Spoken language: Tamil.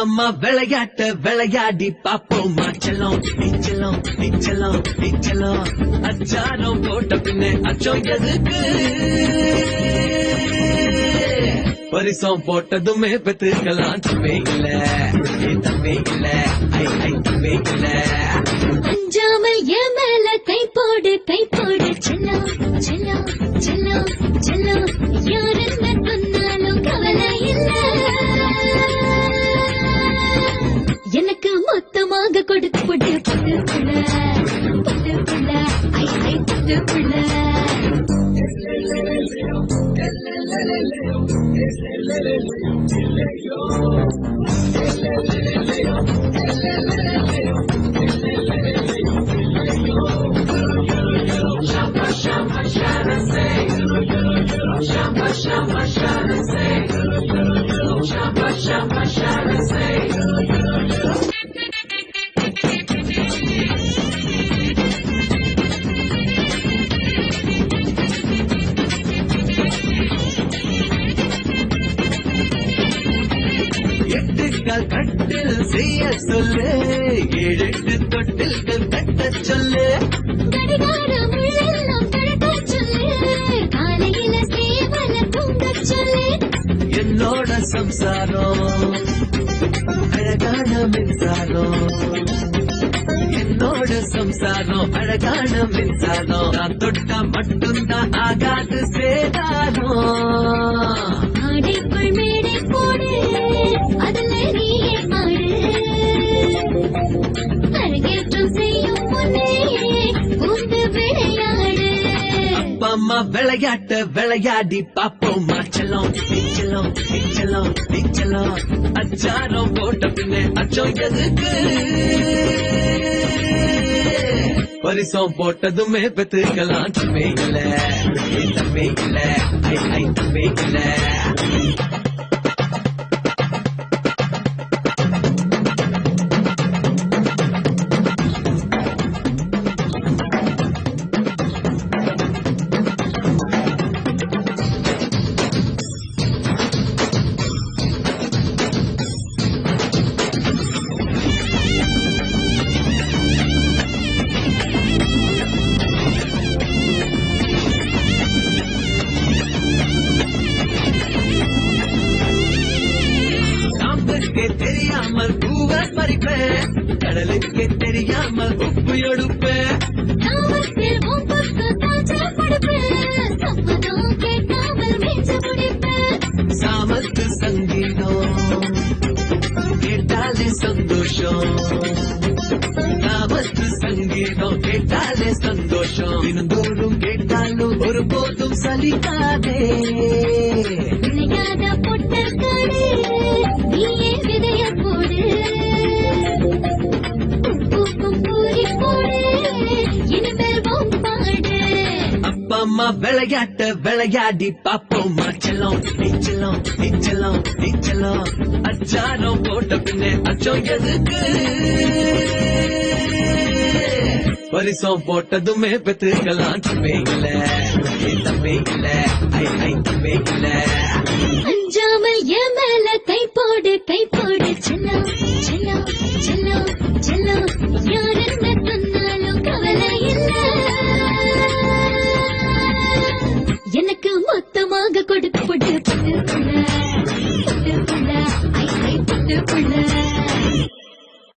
அம்மா விளையாட்ட விளையாடி பாப்போமா செல்லம் நீச்சலம் நீச்சலம் நீச்சலம் அச்சாரம் போட்ட பின்னே அச்சம் எதுக்கு பரிசம் போட்டதுமே பெற்றுக்கலாம் தம்பே இல்ல தம்பே இல்ல ஐ தம்பே இல்ல அஞ்சாமல் என் மேல கை போடு செல்லம் செல்லம் செல்லம் செல்லம் யார் என்ன சொன்னாலும் கவலை இல்ல எனக்கு மொத்தமாக கொடுத்து போட்டு பட்டு புள்ள ஐ பட்டு புள்ள எட்டுக்கால் கட்டில் செய்ய சொல்லு 7 தொட்டில்கள் கட்ட சொல்லு கடிகாரம் எல்லாம் கழட்ட சொல்லு காலையில சேவல தூங்க சொல்லு என்னோட சம்சாரம் அழகான மின்சாரம் என்னோட சம்சாரம் அழகான மின்சாரம் நான் தொட்டா மட்டும்தான் ஆகாது சேதாரம் ஆடைக்குள் மேடை போடு அதுல நீயே மாடு அரங்கேற்றம் செய்யும் முன்னே பூந்து விளையாடு அம்மா விளையாட்ட விளையாடி பாப்போமா செல்லம் நீச்சலம் நீச்சலம் நீச்சலம் அச்சாரம் போட்ட பின்னே அச்சம் எதுக்கு பரிசம் போட்டதுமே பெற்றுக்கலாம் தம்பே இல்ல தம்பே இல்ல ஐ தம்பே இல்ல தெரியாமல் பூவ பறிப்பேன் கடலுக்கு தெரியாமல் உப்பு எடுப்பேன் காமத்தில் உன் பக்க தாச்சா படுப்பேன் சம்மதம் கேட்காமல் மீச்ச முடிப்பேன் சாமத்து சங்கீதம் கேட்டாலே சந்தோஷம் சாமத்து சங்கீதம் கேட்டாலே சந்தோஷம் தினந்தோறும் கேட்டாலும் ஒருபோதும் சலிக்காதே விளையாட பொட்டக்காடு நீயே விதைய போடு பூக்கும் பூரி போடு இனிமேல் பாடு அப்பா அம்மா விளையாட்ட விளையாடி பாப்போமா செல்லம் நீச்சலம் நீச்சலம் நீச்சலம் அச்சாரம் போட்ட பின்னே அச்சம் எதுக்கு பரிசம் போட்டதுமே பெற்றுக்கலாம் தம்பே இல்ல தம்பே இல்ல ஐ தம்பே இல்ல அஞ்சாமல் என் மேல கை போடு செல்லம் செல்லம் செல்லம் செல்லம் யார் என்ன சொன்னாலும் கவலை இல்ல எனக்கு மொத்தமாக கொடுத்து போட்டு பட்டு புள்ள ஐ பட்டு புள்ள